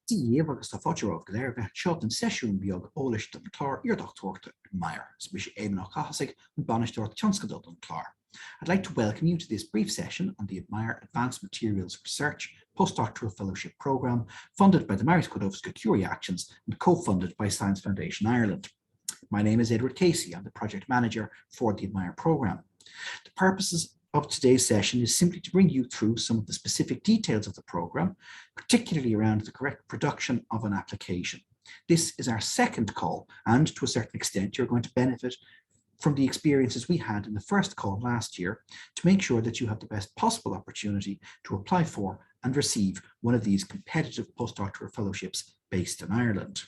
Díomh agus tá fáidearmh go léir bheith seocht an seisiún beag eolais don chlár iardachtúirte Meyer, Smish Éamon Chahasig and Bannisteort Tionscadal don chlár. I'd like to welcome you to this brief session on the Admire Advanced Materials Research Postdoctoral Fellowship Programme, funded by the Marie Skłodowska-Curie Actions and co-funded by Science Foundation Ireland. My name is Edward Casey. I'm the project manager for the Admire programme. The purposes of today's session is simply to bring you through some of the specific details of the programme, particularly around the correct production of an application. This is our second call, and to a certain extent, you're going to benefit from the experiences we had in the first call last year to make sure that you have the best possible opportunity to apply for and receive one of these competitive postdoctoral fellowships based in Ireland.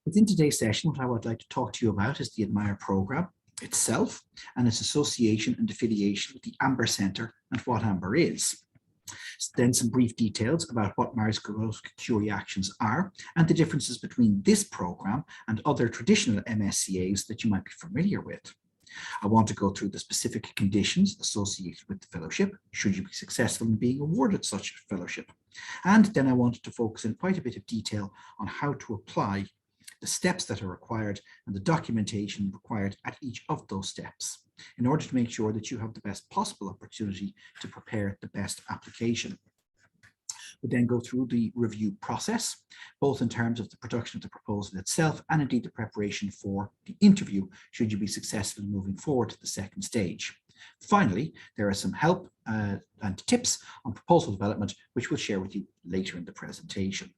Within today's session, what I would like to talk to you about is the Admire programme itself and its association and affiliation with the Amber Centre and what Amber is. Then some brief details about what Marie Skłodowska-Curie Actions are and the differences between this programme and other traditional MSCAs that you might be familiar with. I want to go through the specific conditions associated with the fellowship, should you be successful in being awarded such a fellowship. And then I wanted to focus in quite a bit of detail on how to apply the steps that are required and the documentation required at each of those steps in order to make sure that you have the best possible opportunity to prepare the best application. We then go through the review process, both in terms of the production of the proposal itself and indeed the preparation for the interview, should you be successful in moving forward to the second stage. Finally, there are some help and tips on proposal development, which we'll share with you later in the presentation.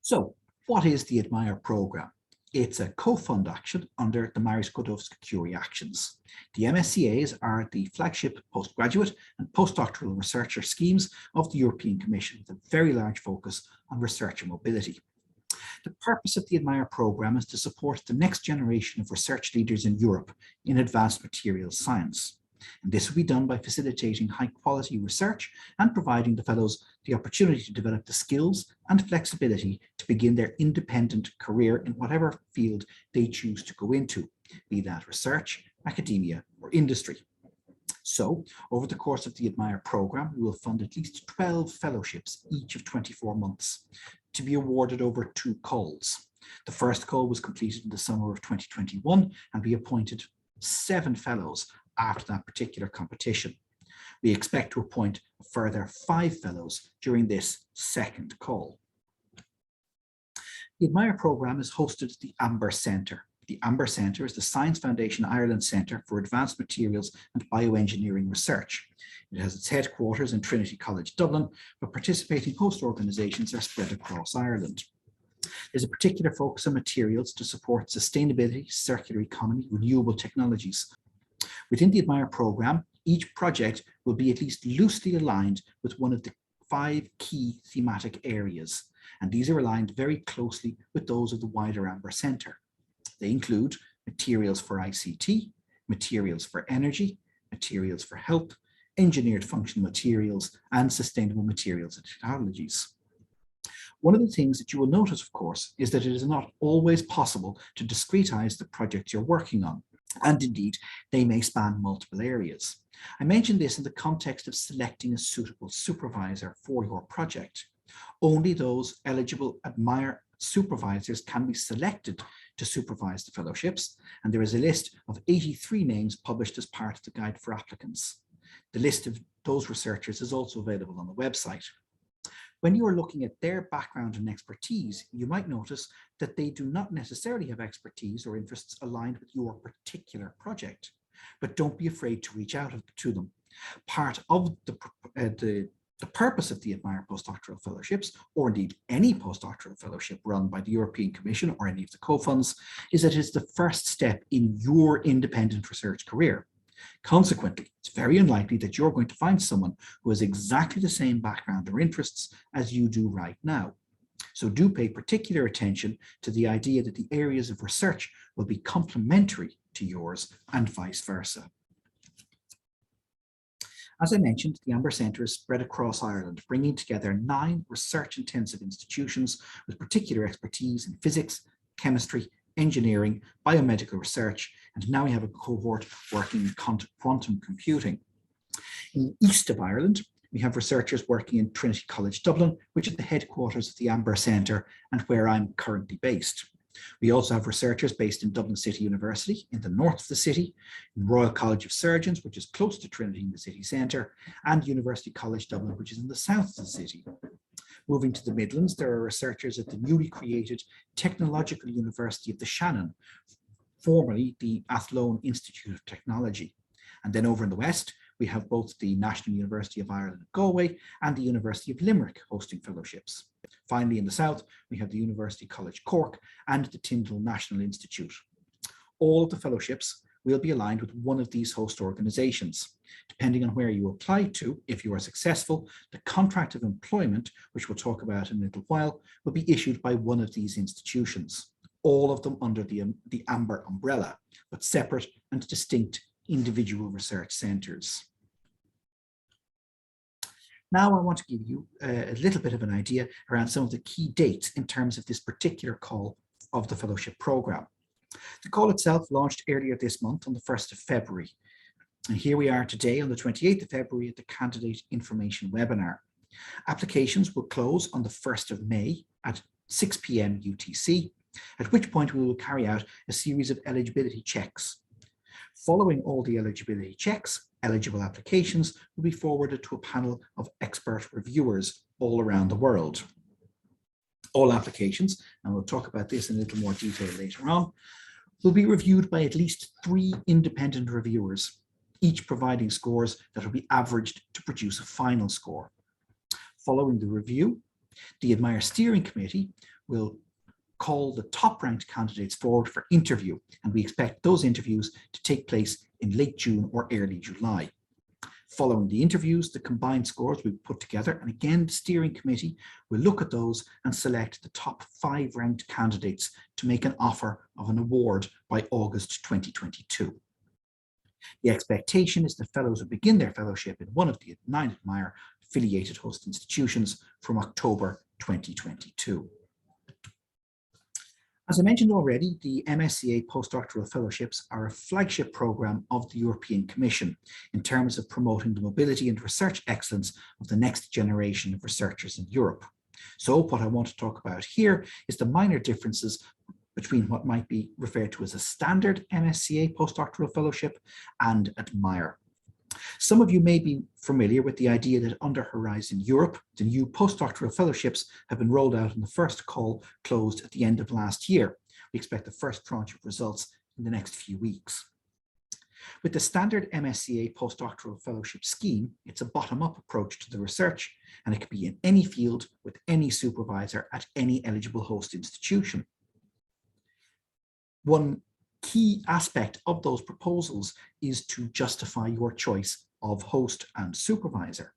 So, what is the Admire programme? It's a co-fund action under the Marie Skłodowska-Curie Actions. The MSCAs are the flagship postgraduate and postdoctoral researcher schemes of the European Commission with a very large focus on researcher mobility. The purpose of the Admire programme is to support the next generation of research leaders in Europe in advanced materials science. And this will be done by facilitating high-quality research and providing the fellows the opportunity to develop the skills and flexibility to begin their independent career in whatever field they choose to go into, be that research, academia, or industry. So, over the course of the Admire programme, we will fund at least 12 fellowships, each of 24 months, to be awarded over 2 calls. The first call was completed in the summer of 2021, and we appointed 7 fellows after that particular competition. We expect to appoint a further 5 fellows during this second call. The Admire programme is hosted at the Amber Centre. The Amber Centre is the Science Foundation Ireland Centre for Advanced Materials and Bioengineering Research. It has its headquarters in Trinity College, Dublin, but participating host organisations are spread across Ireland. There's a particular focus on materials to support sustainability, circular economy, renewable technologies. Within the Admire programme, each project will be at least loosely aligned with one of the 5 key thematic areas, and these are aligned very closely with those of the wider Amber Centre. They include materials for ICT, materials for energy, materials for health, engineered functional materials, and sustainable materials and technologies. One of the things that you will notice, of course, is that it is not always possible to discretize the project you're working on. And indeed, they may span multiple areas. I mentioned this in the context of selecting a suitable supervisor for your project. Only those eligible Admire supervisors can be selected to supervise the fellowships, and there is a list of 83 names published as part of the guide for applicants. The list of those researchers is also available on the website. When you are looking at their background and expertise, you might notice that they do not necessarily have expertise or interests aligned with your particular project, but don't be afraid to reach out to them. Part of the purpose of the Admire postdoctoral fellowships, or indeed any postdoctoral fellowship run by the European Commission or any of the co-funds, is that it is the first step in your independent research career. Consequently, it's very unlikely that you're going to find someone who has exactly the same background or interests as you do right now. So do pay particular attention to the idea that the areas of research will be complementary to yours and vice versa. As I mentioned, the Amber Centre is spread across Ireland, bringing together 9 research-intensive institutions with particular expertise in physics, chemistry, engineering, biomedical research, and now we have a cohort working in quantum computing. In the east of Ireland, we have researchers working in Trinity College Dublin, which is the headquarters of the Amber Centre and where I'm currently based. We also have researchers based in Dublin City University in the north of the city, in Royal College of Surgeons, which is close to Trinity in the city centre, and University College Dublin, which is in the south of the city. Moving to the Midlands, there are researchers at the newly created Technological University of the Shannon, formerly the Athlone Institute of Technology. And then over in the west, we have both the National University of Ireland at Galway and the University of Limerick hosting fellowships. Finally, in the south, we have the University College Cork and the Tyndall National Institute. All of the fellowships will be aligned with one of these host organisations. Depending on where you apply to, if you are successful, the contract of employment, which we'll talk about in a little while, will be issued by one of these institutions, all of them under the Amber umbrella, but separate and distinct individual research centres. Now I want to give you a little bit of an idea around some of the key dates in terms of this particular call of the fellowship programme. The call itself launched earlier this month on the 1st of February. And here we are today on the 28th of February at the Candidate Information Webinar. Applications will close on the 1st of May at 6 p.m. UTC, at which point we will carry out a series of eligibility checks. Following all the eligibility checks, eligible applications will be forwarded to a panel of expert reviewers all around the world. All applications, and we'll talk about this in a little more detail later on, will be reviewed by at least 3 independent reviewers, each providing scores that will be averaged to produce a final score. Following the review, the Admire Steering Committee will call the top-ranked candidates forward for interview, and we expect those interviews to take place in late June or early July. Following the interviews, the combined scores will be put together, and again, the steering committee will look at those and select the top 5 ranked candidates to make an offer of an award by August 2022. The expectation is that fellows will begin their fellowship in one of the 9 Admire affiliated host institutions from October 2022. As I mentioned already, the MSCA postdoctoral fellowships are a flagship programme of the European Commission in terms of promoting the mobility and research excellence of the next generation of researchers in Europe. So what I want to talk about here is the minor differences between what might be referred to as a standard MSCA postdoctoral fellowship and Admire. Some of you may be familiar with the idea that under Horizon Europe, the new postdoctoral fellowships have been rolled out and the first call closed at the end of last year. We expect the first tranche of results in the next few weeks. With the standard MSCA postdoctoral fellowship scheme, it's a bottom-up approach to the research, and it can be in any field with any supervisor at any eligible host institution. One key aspect of those proposals is to justify your choice of host and supervisor.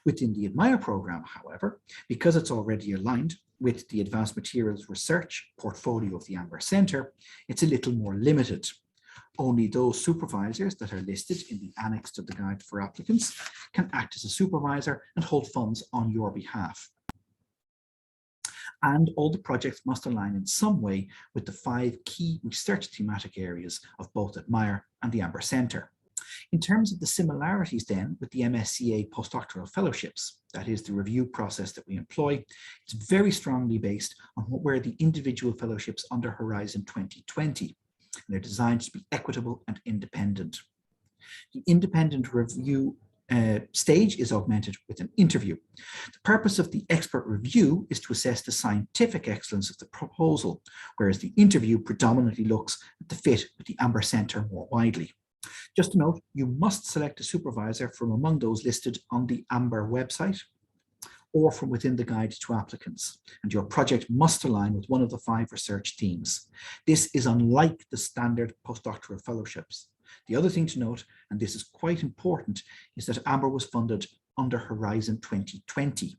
Within the Admire programme, however, because it's already aligned with the Advanced Materials Research portfolio of the Amber Centre, it's a little more limited. Only those supervisors that are listed in the annex to the guide for applicants can act as a supervisor and hold funds on your behalf. And all the projects must align in some way with the 5 key research thematic areas of both Admire and the Amber Centre. In terms of the similarities then with the MSCA postdoctoral fellowships, that is the review process that we employ, it's very strongly based on what were the individual fellowships under Horizon 2020. And they're designed to be equitable and independent. The independent review stage is augmented with an interview. The purpose of the expert review is to assess the scientific excellence of the proposal, whereas the interview predominantly looks at the fit with the Amber Centre more widely. Just to note, you must select a supervisor from among those listed on the Amber website or from within the guide to applicants, and your project must align with one of the 5 research themes. This is unlike the standard postdoctoral fellowships. The other thing to note, and this is quite important, is that Amber was funded under Horizon 2020.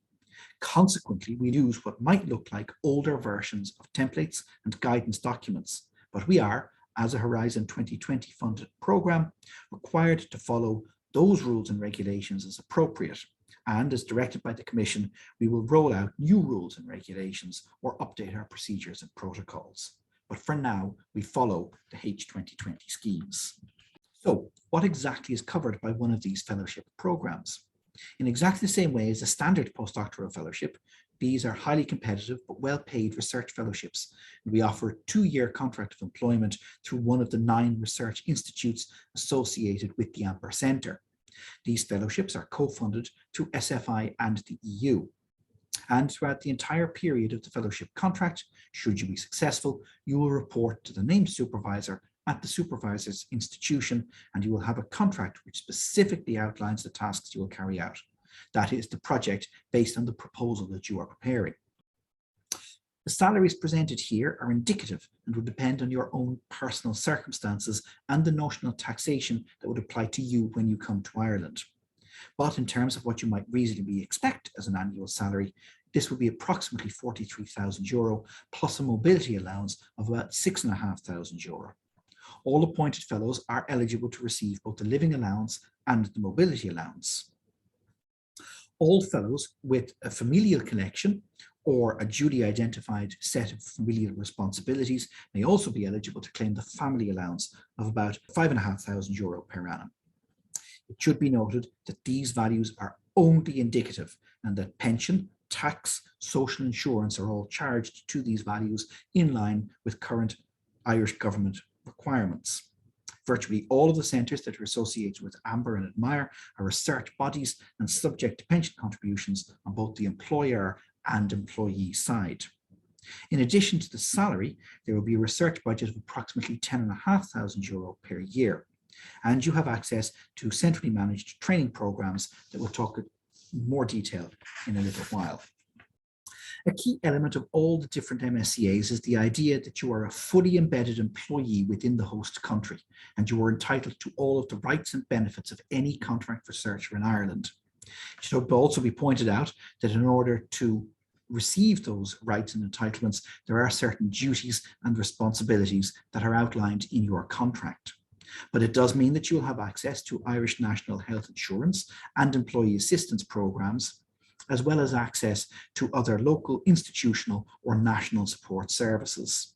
Consequently, we use what might look like older versions of templates and guidance documents, but we are, as a Horizon 2020 funded programme, required to follow those rules and regulations as appropriate. And as directed by the Commission, we will roll out new rules and regulations or update our procedures and protocols. But for now, we follow the H2020 schemes. So what exactly is covered by one of these fellowship programs? In exactly the same way as a standard postdoctoral fellowship, these are highly competitive but well-paid research fellowships. And we offer a 2-year contract of employment through one of the 9 research institutes associated with the Amber Centre. These fellowships are co-funded through SFI and the EU. And throughout the entire period of the fellowship contract, should you be successful, you will report to the named supervisor at the supervisor's institution, and you will have a contract which specifically outlines the tasks you will carry out. That is the project based on the proposal that you are preparing. The salaries presented here are indicative and will depend on your own personal circumstances and the notional taxation that would apply to you when you come to Ireland. But in terms of what you might reasonably expect as an annual salary, this would be approximately €43,000 plus a mobility allowance of about €6,500. All appointed fellows are eligible to receive both the living allowance and the mobility allowance. All fellows with a familial connection or a duly identified set of familial responsibilities may also be eligible to claim the family allowance of about €5,500 per annum. It should be noted that these values are only indicative and that pension, tax, social insurance are all charged to these values in line with current Irish government requirements. Virtually all of the centres that are associated with Amber and Admire are research bodies and subject to pension contributions on both the employer and employee side. In addition to the salary, there will be a research budget of approximately €10,500 per year. And you have access to centrally managed training programs that we'll talk in more detail in a little while. A key element of all the different MSCAs is the idea that you are a fully embedded employee within the host country, and you are entitled to all of the rights and benefits of any contract researcher in Ireland. It should also be pointed out that in order to receive those rights and entitlements, there are certain duties and responsibilities that are outlined in your contract. But it does mean that you'll have access to Irish National Health Insurance and employee assistance programs, as well as access to other local, institutional or national support services.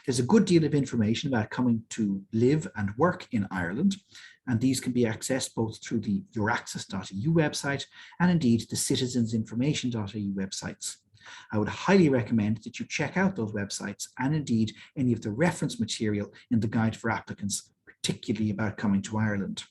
There's a good deal of information about coming to live and work in Ireland, and these can be accessed both through the youraccess.eu website and indeed the citizensinformation.eu websites. I would highly recommend that you check out those websites and indeed any of the reference material in the guide for applicants, particularly about coming to Ireland.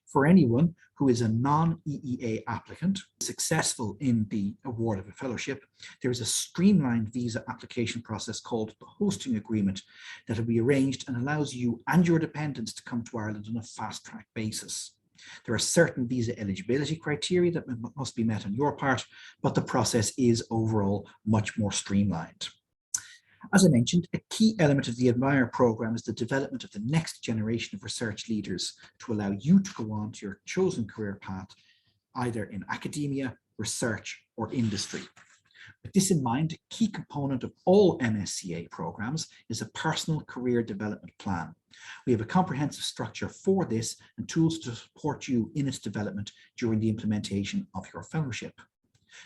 For anyone who is a non-EEA applicant successful in the award of a fellowship, there is a streamlined visa application process called the hosting agreement that will be arranged and allows you and your dependents to come to Ireland on a fast-track basis. There are certain visa eligibility criteria that must be met on your part, but the process is overall much more streamlined. As I mentioned, a key element of the Admire programme is the development of the next generation of research leaders to allow you to go on to your chosen career path, either in academia, research, or industry. With this in mind, a key component of all MSCA programmes is a personal career development plan. We have a comprehensive structure for this and tools to support you in its development during the implementation of your fellowship.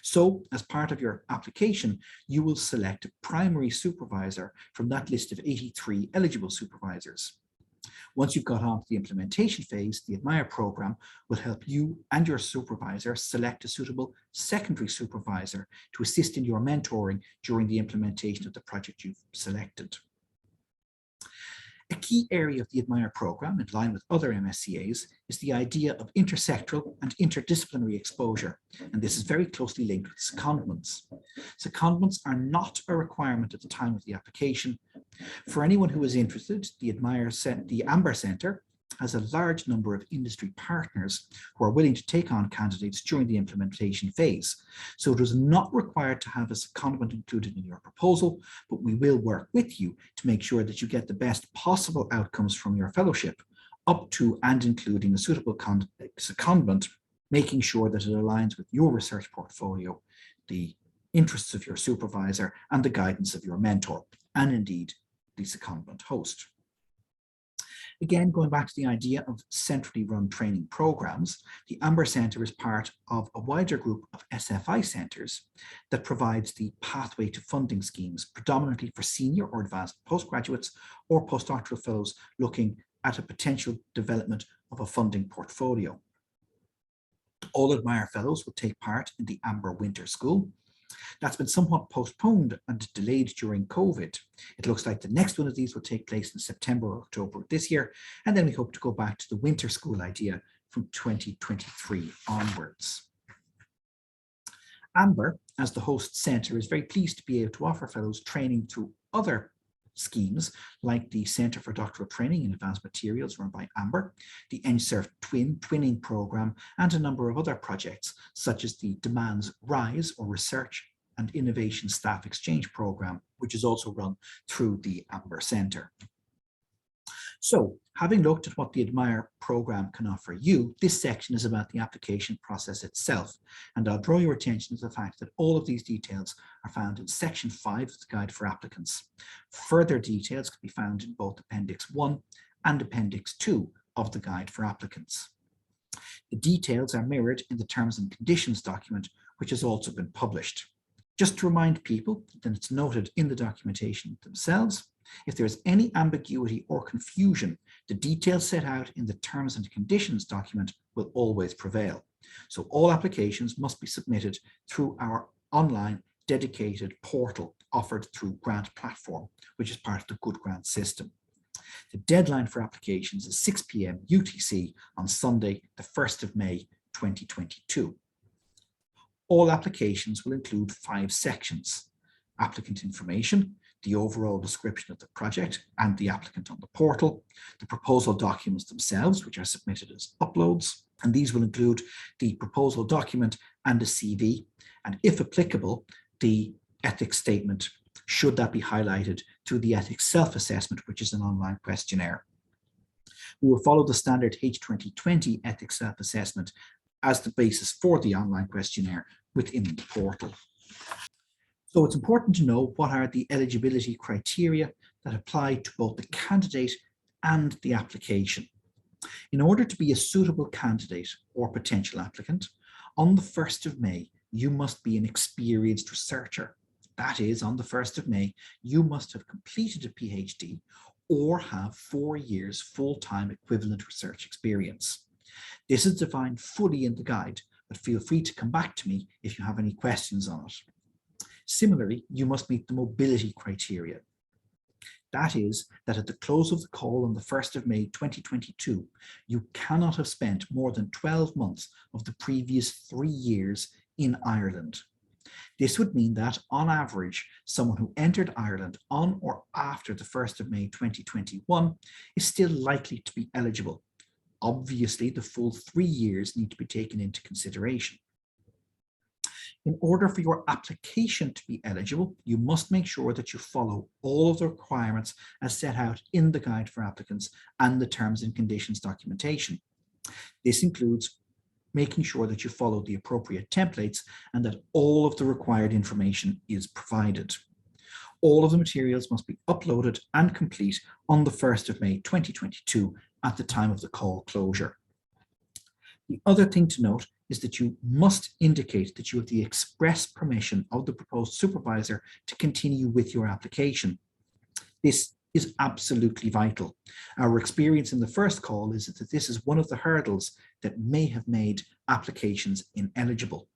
So, as part of your application, you will select a primary supervisor from that list of 83 eligible supervisors. Once you've got on to the implementation phase, the Admire programme will help you and your supervisor select a suitable secondary supervisor to assist in your mentoring during the implementation of the project you've selected. A key area of the Admire programme, in line with other MSCAs, is the idea of intersectoral and interdisciplinary exposure, and this is very closely linked with secondments. Secondments are not a requirement at the time of the application. For anyone who is interested, the Amber Centre has a large number of industry partners who are willing to take on candidates during the implementation phase. So it is not required to have a secondment included in your proposal, but we will work with you to make sure that you get the best possible outcomes from your fellowship, up to and including a suitable secondment, making sure that it aligns with your research portfolio, the interests of your supervisor, and the guidance of your mentor, and indeed the secondment host. Again, going back to the idea of centrally run training programs, the Amber Centre is part of a wider group of SFI centres that provides the pathway to funding schemes, predominantly for senior or advanced postgraduates or postdoctoral fellows looking at a potential development of a funding portfolio. All Admire Fellows will take part in the Amber Winter School. That's been somewhat postponed and delayed during COVID. It looks like the next one of these will take place in September or October of this year, and then we hope to go back to the winter school idea from 2023 onwards. Amber, as the host centre, is very pleased to be able to offer fellows training through other schemes like the Centre for Doctoral Training in Advanced Materials run by Amber, the NSERF Twinning Programme, and a number of other projects such as the Demands Rise or Research and Innovation Staff Exchange Programme, which is also run through the Amber Centre. So, having looked at what the Admire programme can offer you, this section is about the application process itself, and I'll draw your attention to the fact that all of these details are found in section 5 of the Guide for Applicants. Further details can be found in both Appendix 1 and Appendix 2 of the Guide for Applicants. The details are mirrored in the Terms and Conditions document, which has also been published. Just to remind people that it's noted in the documentation themselves, if there is any ambiguity or confusion, the details set out in the Terms and Conditions document will always prevail. So all applications must be submitted through our online dedicated portal offered through Grant Platform, which is part of the Good Grant system. The deadline for applications is 6 p.m. UTC on Sunday, the 1st of May, 2022. All applications will include 5 sections: applicant information, the overall description of the project and the applicant on the portal, the proposal documents themselves, which are submitted as uploads, and these will include the proposal document and a CV, and if applicable, the ethics statement, should that be highlighted through the ethics self-assessment, which is an online questionnaire. We will follow the standard H2020 ethics self-assessment as the basis for the online questionnaire within the portal. So it's important to know what are the eligibility criteria that apply to both the candidate and the application. In order to be a suitable candidate or potential applicant, on the 1st of May, you must be an experienced researcher. That is, on the 1st of May, you must have completed a PhD or have 4 years full-time equivalent research experience. This is defined fully in the guide, but feel free to come back to me if you have any questions on it. Similarly, you must meet the mobility criteria. That is, that at the close of the call on the 1st of May 2022, you cannot have spent more than 12 months of the previous 3 years in Ireland. This would mean that, on average, someone who entered Ireland on or after the 1st of May 2021 is still likely to be eligible. Obviously, the full 3 years need to be taken into consideration. In order for your application to be eligible, you must make sure that you follow all of the requirements as set out in the Guide for Applicants and the Terms and Conditions documentation. This includes making sure that you follow the appropriate templates and that all of the required information is provided. All of the materials must be uploaded and complete on the 1st of May 2022 at the time of the call closure. The other thing to note is that you must indicate that you have the express permission of the proposed supervisor to continue with your application. This is absolutely vital. Our experience in the first call is that this is one of the hurdles that may have made applications ineligible.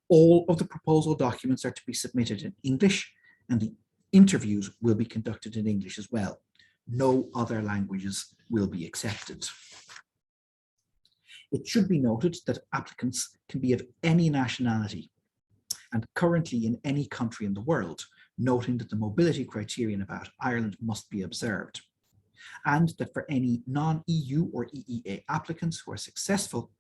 All of the proposal documents are to be submitted in English, and the interviews will be conducted in English as well. No other languages will be accepted. It should be noted that applicants can be of any nationality and currently in any country in the world, noting that the mobility criterion about Ireland must be observed, and that for any non-EU or EEA applicants who are successful,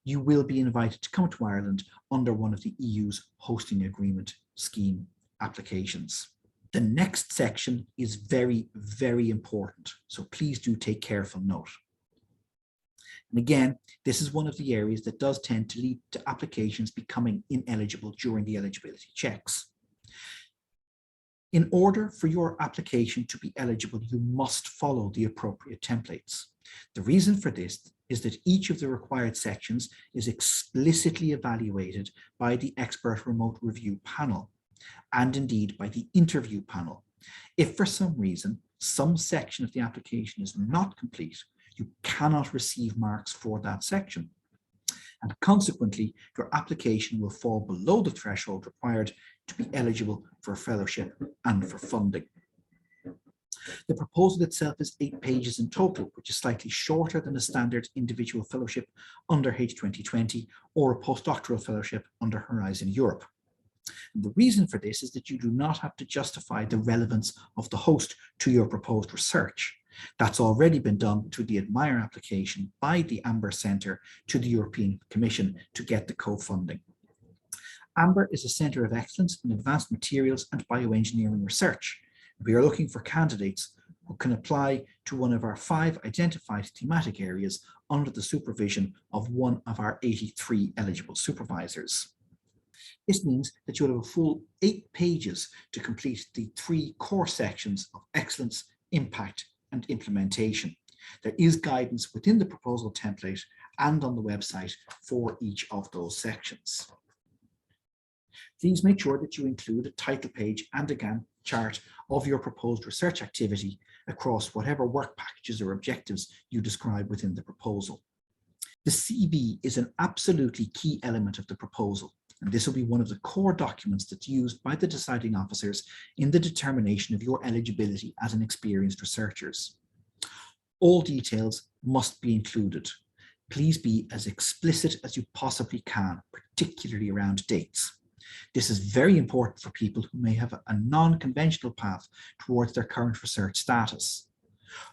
you will be invited to come to Ireland under one of the EU's hosting agreement scheme applications. The next section is very, very important, so please do take careful note. And again, this is one of the areas that does tend to lead to applications becoming ineligible during the eligibility checks. In order for your application to be eligible, you must follow the appropriate templates. The reason for this is that each of the required sections is explicitly evaluated by the expert remote review panel, and indeed by the interview panel. If for some reason some section of the application is not complete, you cannot receive marks for that section. and consequently, your application will fall below the threshold required to be eligible for a fellowship and for funding. The proposal itself is 8 pages in total, which is slightly shorter than a standard individual fellowship under H2020 or a postdoctoral fellowship under Horizon Europe. And the reason for this is that you do not have to justify the relevance of the host to your proposed research. That's already been done through the Admire application by the Amber Centre to the European Commission to get the co-funding. Amber is a centre of excellence in advanced materials and bioengineering research. We are looking for candidates who can apply to one of our 5 identified thematic areas under the supervision of one of our 83 eligible supervisors. This means that you'll have a full 8 pages to complete the 3 core sections of excellence, impact, and implementation. There is guidance within the proposal template and on the website for each of those sections. Please make sure that you include a title page and a Gantt chart of your proposed research activity across whatever work packages or objectives you describe within the proposal. The CV is an absolutely key element of the proposal, and this will be one of the core documents that's used by the deciding officers in the determination of your eligibility as an experienced researchers. All details must be included. Please be as explicit as you possibly can, particularly around dates. This is very important for people who may have a non-conventional path towards their current research status.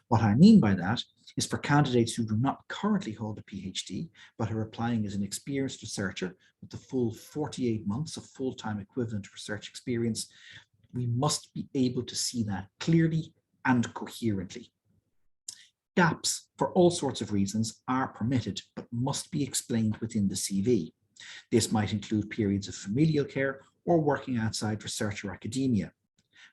What I mean by that is for candidates who do not currently hold a PhD, but are applying as an experienced researcher with the full 48 months of full-time equivalent research experience, we must be able to see that clearly and coherently. Gaps, for all sorts of reasons, are permitted, but must be explained within the CV. This might include periods of familial care or working outside research or academia.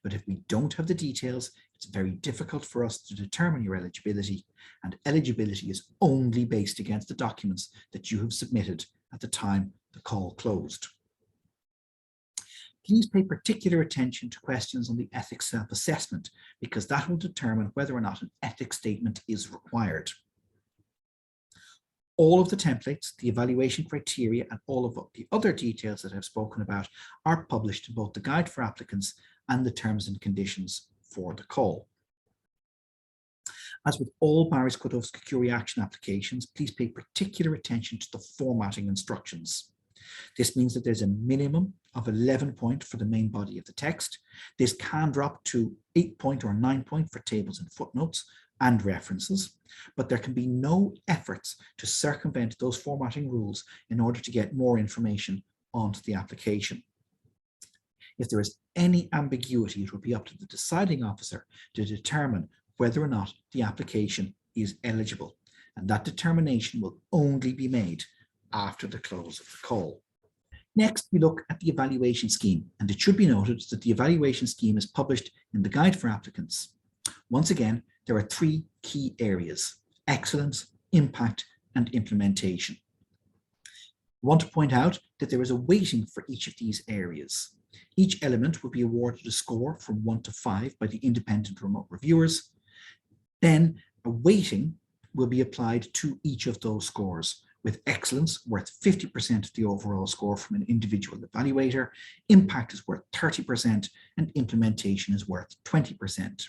But if we don't have the details, it's very difficult for us to determine your eligibility, and eligibility is only based against the documents that you have submitted at the time the call closed. Please pay particular attention to questions on the ethics self-assessment, because that will determine whether or not an ethics statement is required. All of the templates, the evaluation criteria, and all of the other details that I've spoken about are published in both the Guide for Applicants and the Terms and Conditions for the call. As with all Barry-Skłodowska-Curie action applications, please pay particular attention to the formatting instructions. This means that there's a minimum of 11 point for the main body of the text. This can drop to 8 point or 9 point for tables and footnotes and references, but there can be no efforts to circumvent those formatting rules in order to get more information onto the application. If there is any ambiguity, it will be up to the deciding officer to determine whether or not the application is eligible, and that determination will only be made after the close of the call. Next, we look at the evaluation scheme, and it should be noted that the evaluation scheme is published in the Guide for Applicants. Once again, there are 3 key areas: excellence, impact, and implementation. I want to point out that there is a weighting for each of these areas. Each element will be awarded a score from 1 to 5 by the independent remote reviewers. Then a weighting will be applied to each of those scores, with excellence worth 50% of the overall score from an individual evaluator, impact is worth 30%, and implementation is worth 20%.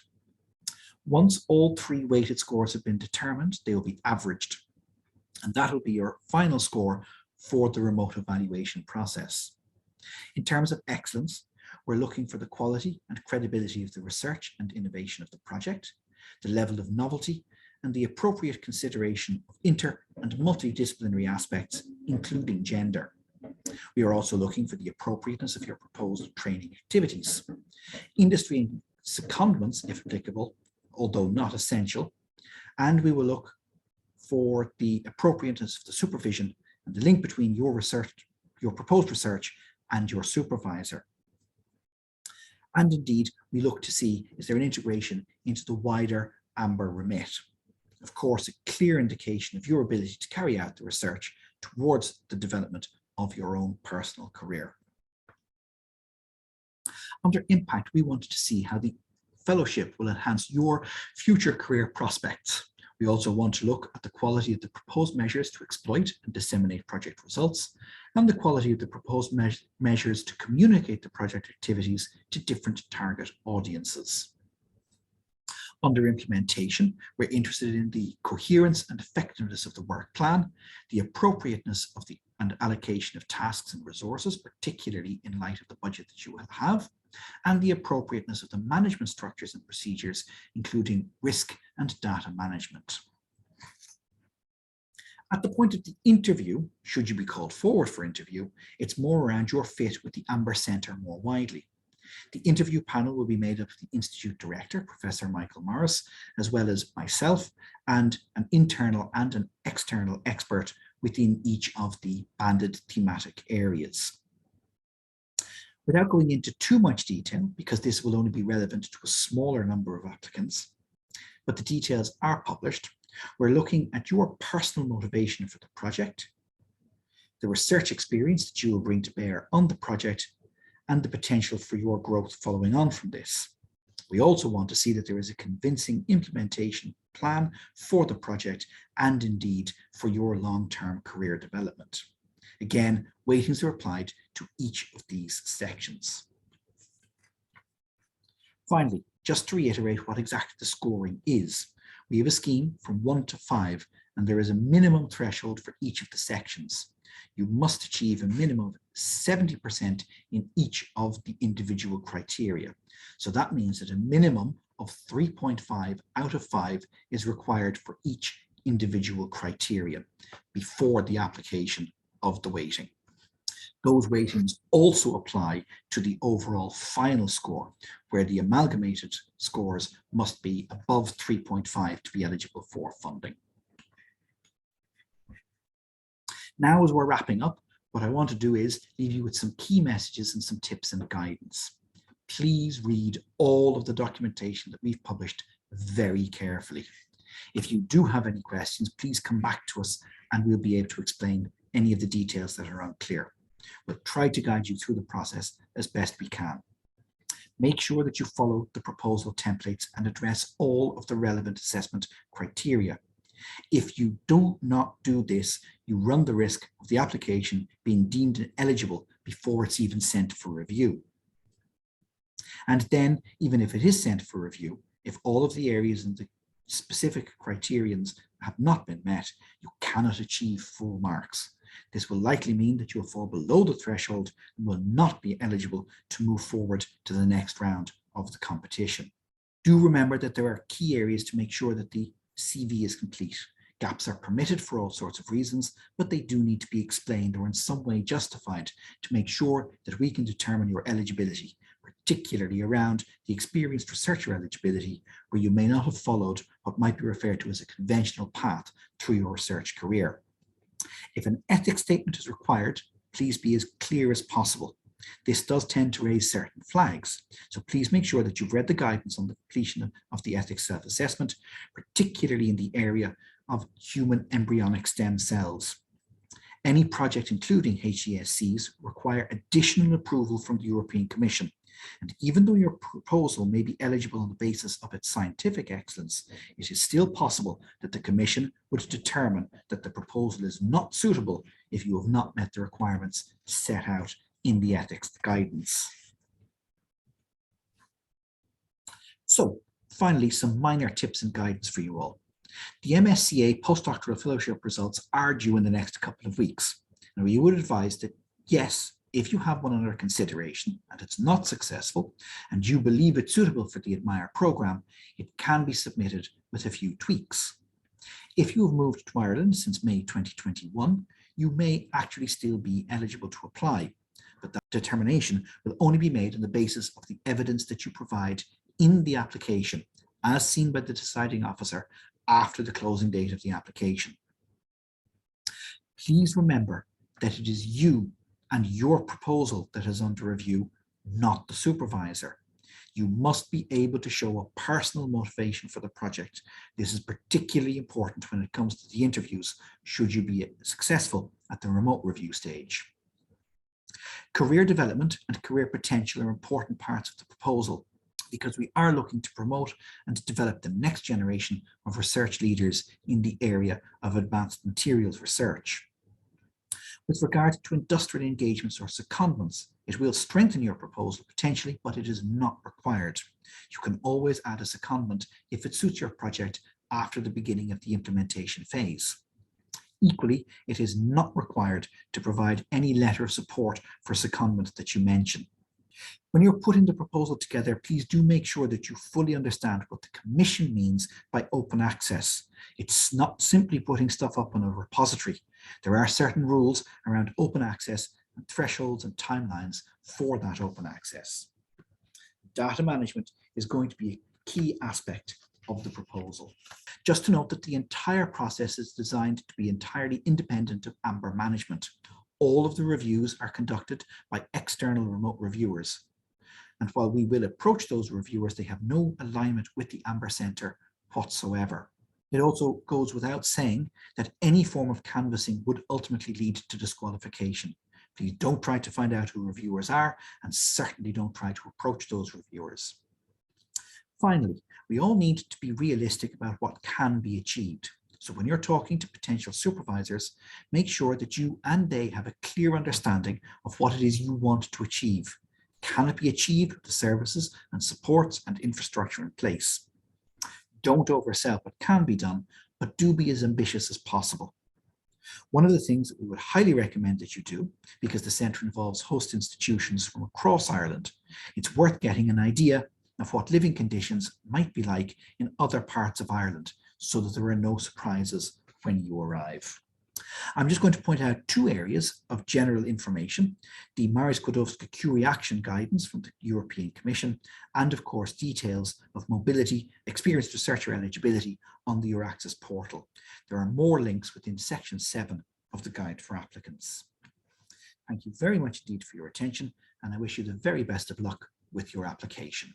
Once all 3 weighted scores have been determined, they will be averaged, and that will be your final score for the remote evaluation process. In terms of excellence, we're looking for the quality and credibility of the research and innovation of the project, the level of novelty, and the appropriate consideration of inter- and multidisciplinary aspects, including gender. We are also looking for the appropriateness of your proposed training activities. Industry secondments, if applicable, although not essential, and we will look for the appropriateness of the supervision and the link between your research, your proposed research, and your supervisor. And indeed, we look to see, is there an integration into the wider Amber remit? Of course, a clear indication of your ability to carry out the research towards the development of your own personal career. Under impact, we wanted to see how the fellowship will enhance your future career prospects. We also want to look at the quality of the proposed measures to exploit and disseminate project results, and the quality of the proposed measures to communicate the project activities to different target audiences. Under implementation, we're interested in the coherence and effectiveness of the work plan, the appropriateness of the and allocation of tasks and resources, particularly in light of the budget that you will have, and the appropriateness of the management structures and procedures, including risk and data management. At the point of the interview, should you be called forward for interview, it's more around your fit with the Amber Centre more widely. The interview panel will be made up of the Institute Director, Professor Michael Morris, as well as myself and an internal and an external expert within each of the banded thematic areas. Without going into too much detail, because this will only be relevant to a smaller number of applicants, but the details are published, we're looking at your personal motivation for the project, the research experience that you will bring to bear on the project, and the potential for your growth following on from this. We also want to see that there is a convincing implementation plan for the project and indeed for your long-term career development. Again, weightings are applied to each of these sections. Finally, just to reiterate what exactly the scoring is, we have a scheme from 1 to 5, and there is a minimum threshold for each of the sections. You must achieve a minimum of 70% in each of the individual criteria. So that means that a minimum of 3.5 out of 5 is required for each individual criteria before the application of the weighting. Those weightings also apply to the overall final score, where the amalgamated scores must be above 3.5 to be eligible for funding. Now, as we're wrapping up, what I want to do is leave you with some key messages and some tips and guidance. Please read all of the documentation that we've published very carefully. If you do have any questions, please come back to us and we'll be able to explain any of the details that are unclear. We'll try to guide you through the process as best we can. Make sure that you follow the proposal templates and address all of the relevant assessment criteria. If you do not do this, you run the risk of the application being deemed ineligible before it's even sent for review. And then, even if it is sent for review, if all of the areas and the specific criterions have not been met, you cannot achieve full marks. This will likely mean that you will fall below the threshold and will not be eligible to move forward to the next round of the competition. Do remember that there are key areas to make sure that the CV is complete. Gaps are permitted for all sorts of reasons, but they do need to be explained or in some way justified to make sure that we can determine your eligibility, particularly around the experienced researcher eligibility, where you may not have followed what might be referred to as a conventional path through your research career. If an ethics statement is required, please be as clear as possible. This does tend to raise certain flags, so please make sure that you've read the guidance on the completion of the ethics self-assessment, particularly in the area of human embryonic stem cells. Any project including HESCs require additional approval from the European Commission, and even though your proposal may be eligible on the basis of its scientific excellence, it is still possible that the Commission would determine that the proposal is not suitable if you have not met the requirements set out in the ethics guidance. So, finally, some minor tips and guidance for you all. The MSCA postdoctoral fellowship results are due in the next couple of weeks. Now, we would advise that, yes, if you have one under consideration and it's not successful and you believe it's suitable for the Admire program, it can be submitted with a few tweaks. If you have moved to Ireland since May 2021, you may actually still be eligible to apply, but that determination will only be made on the basis of the evidence that you provide in the application, as seen by the deciding officer after the closing date of the application. Please remember that it is you and your proposal that is under review, not the supervisor. You must be able to show a personal motivation for the project. This is particularly important when it comes to the interviews, should you be successful at the remote review stage. Career development and career potential are important parts of the proposal. because we are looking to promote and to develop the next generation of research leaders in the area of advanced materials research. With regard to industrial engagements or secondments, it will strengthen your proposal potentially, but it is not required. You can always add a secondment if it suits your project after the beginning of the implementation phase. Equally, it is not required to provide any letter of support for secondment that you mention. When you're putting the proposal together, please do make sure that you fully understand what the Commission means by open access. It's not simply putting stuff up on a repository. There are certain rules around open access and thresholds and timelines for that open access. Data management is going to be a key aspect of the proposal. Just to note that the entire process is designed to be entirely independent of AMBER management. All of the reviews are conducted by external remote reviewers. And while we will approach those reviewers, they have no alignment with the AMBER Centre whatsoever. It also goes without saying that any form of canvassing would ultimately lead to disqualification. Please don't try to find out who reviewers are, and certainly don't try to approach those reviewers. Finally, we all need to be realistic about what can be achieved. So when you're talking to potential supervisors, make sure that you and they have a clear understanding of what it is you want to achieve. Can it be achieved with the services and supports and infrastructure in place? Don't oversell what can be done, but do be as ambitious as possible. One of the things that we would highly recommend that you do, because the centre involves host institutions from across Ireland, it's worth getting an idea of what living conditions might be like in other parts of Ireland, so that there are no surprises when you arrive. I'm just going to point out two areas of general information: the Mary Skłodowska-Curie Action Guidance from the European Commission, and of course details of mobility, experienced researcher eligibility on the Euraccess portal. There are more links within section 7 of the guide for applicants. Thank you very much indeed for your attention, and I wish you the very best of luck with your application.